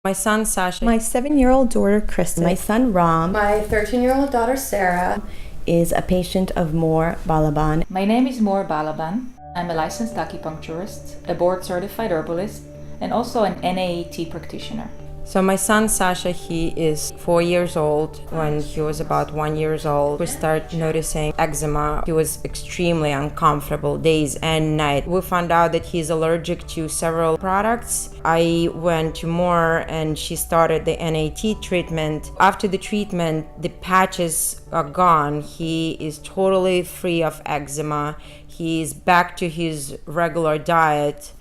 My son Sasha. My 7-year-old daughter Kristen. My son Ram. My 13-year-old daughter Sarah is a patient of Moore Balaban. My name is Moore Balaban. I'm a licensed acupuncturist, a board-certified herbalist, and also an NAET practitioner. So my son Sasha, he is 4 years old. When he was about 1 year old, we started noticing eczema. He was extremely uncomfortable days and night. We found out that he's allergic to several products. I went to Moore and she started the NAET treatment. After the treatment, the patches are gone. He is totally free of eczema. He's back to his regular diet,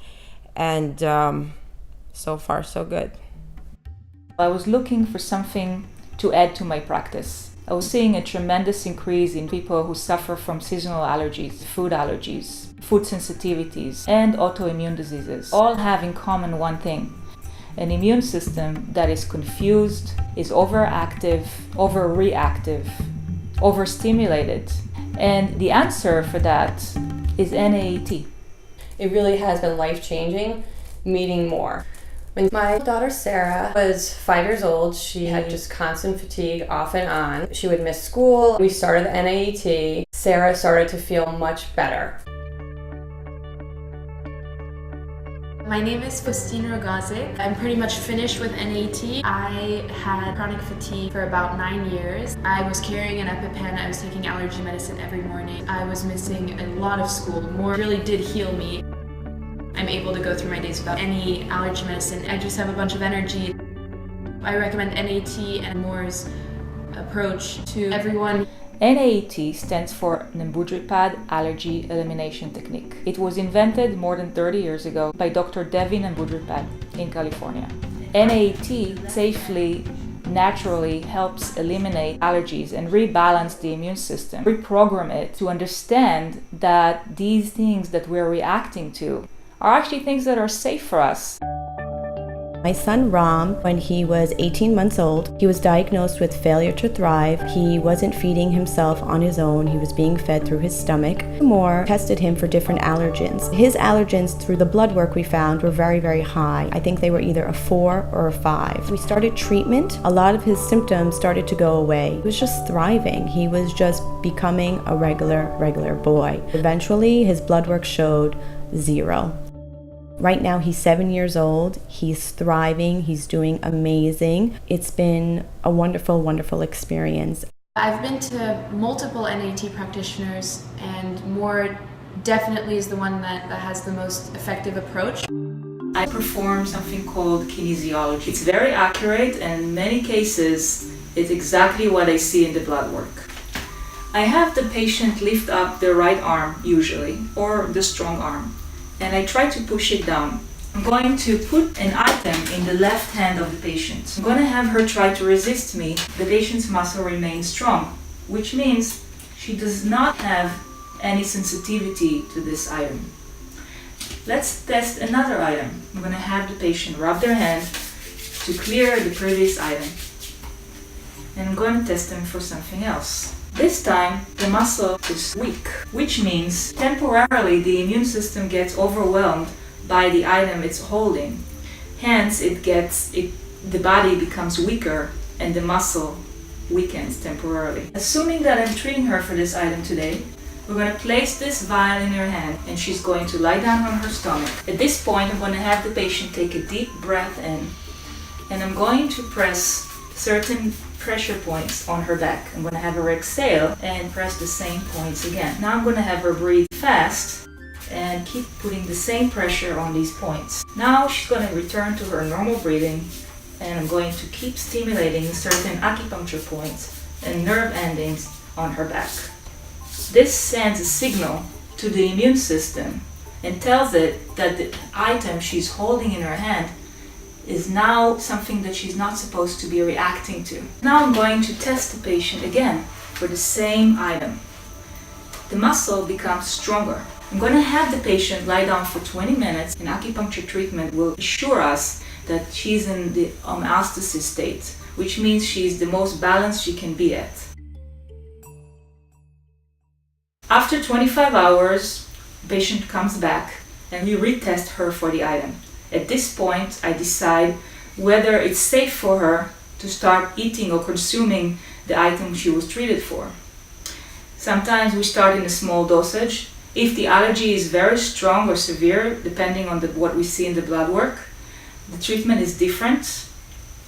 and so far so good. I was looking for something to add to my practice. I was seeing a tremendous increase in people who suffer from seasonal allergies, food sensitivities, and autoimmune diseases, all have in common one thing: an immune system that is confused, is overactive, overreactive, overstimulated. And the answer for that is NAET. It really has been life-changing meeting Moore. When my daughter Sarah was 5 years old, she had just constant fatigue off and on. She would miss school. We started the NAET. Sarah started to feel much better. My name is Faustine Rogazic. I'm pretty much finished with NAET. I had chronic fatigue for about 9 years. I was carrying an EpiPen. I was taking allergy medicine every morning. I was missing a lot of school. Moore really did heal me. I'm able to go through my days without any allergy medicine. I just have a bunch of energy. I recommend NAET and Moore's approach to everyone. NAET stands for Nambudripad Allergy Elimination Technique. It was invented more than 30 years ago by Dr. Devi Nambudripad in California. NAET safely, naturally helps eliminate allergies and rebalance the immune system, reprogram it to understand that these things that we're reacting to are actually things that are safe for us. My son Ram, when he was 18 months old, he was diagnosed with failure to thrive. He wasn't feeding himself on his own. He was being fed through his stomach. Moore tested him for different allergens. His allergens, through the blood work we found, were very, very high. I think they were either a 4 or a 5. We started treatment. A lot of his symptoms started to go away. He was just thriving. He was just becoming a regular boy. Eventually, his blood work showed 0. Right now, he's 7 years old. He's thriving. He's doing amazing. It's been a wonderful, wonderful experience. I've been to multiple NAET practitioners, and Moore definitely is the one that has the most effective approach. I perform something called kinesiology. It's very accurate, and in many cases, it's exactly what I see in the blood work. I have the patient lift up their right arm, usually, or the strong arm, and I try to push it down. I'm going to put an item in the left hand of the patient. I'm going to have her try to resist me. The patient's muscle remains strong, which means she does not have any sensitivity to this item. Let's test another item. I'm going to have the patient rub their hand to clear the previous item. And I'm going to test them for something else. This time, the muscle is weak, which means temporarily the immune system gets overwhelmed by the item it's holding. Hence, the body becomes weaker and the muscle weakens temporarily. Assuming that I'm treating her for this item today, we're going to place this vial in her hand and she's going to lie down on her stomach. At this point, I'm going to have the patient take a deep breath in, and I'm going to press certain pressure points on her back. I'm going to have her exhale and press the same points again. Now I'm going to have her breathe fast and keep putting the same pressure on these points. Now she's going to return to her normal breathing, and I'm going to keep stimulating certain acupuncture points and nerve endings on her back. This sends a signal to the immune system and tells it that the item she's holding in her hand is now something that she's not supposed to be reacting to. Now I'm going to test the patient again for the same item. The muscle becomes stronger. I'm going to have the patient lie down for 20 minutes, and acupuncture treatment will assure us that she's in the homeostasis state, which means she's the most balanced she can be at. After 25 hours, the patient comes back and we retest her for the item. At this point, I decide whether it's safe for her to start eating or consuming the item she was treated for. Sometimes we start in a small dosage. If the allergy is very strong or severe, depending on what we see in the blood work, the treatment is different.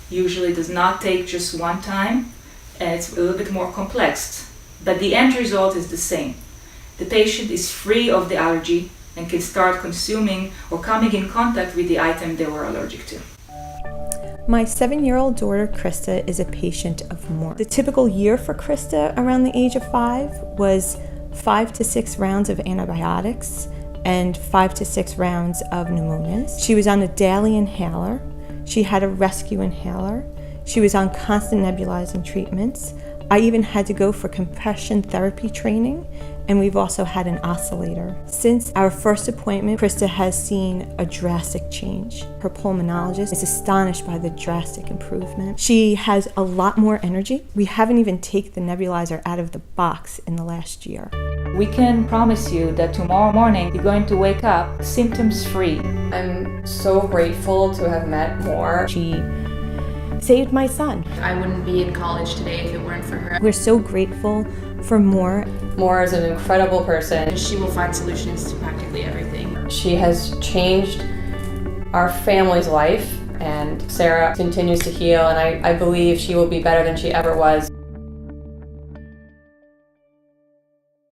Usually does not take just one time, and it's a little bit more complex. But the end result is the same. The patient is free of the allergy and can start consuming or coming in contact with the item they were allergic to. My 7-year-old daughter, Krista, is a patient of more. The typical year for Krista around the age of 5 was 5 to 6 rounds of antibiotics and 5 to 6 rounds of pneumonias. She was on a daily inhaler. She had a rescue inhaler. She was on constant nebulizing treatments. I even had to go for compression therapy training, and we've also had an oscillator. Since our first appointment, Krista has seen a drastic change. Her pulmonologist is astonished by the drastic improvement. She has a lot more energy. We haven't even taken the nebulizer out of the box in the last year. We can promise you that tomorrow morning you're going to wake up symptoms-free. I'm so grateful to have met More. She saved my son. I wouldn't be in college today if it weren't for her. We're so grateful for More. More is an incredible person. She will find solutions to practically everything. She has changed our family's life, and Sarah continues to heal, and I believe she will be better than she ever was.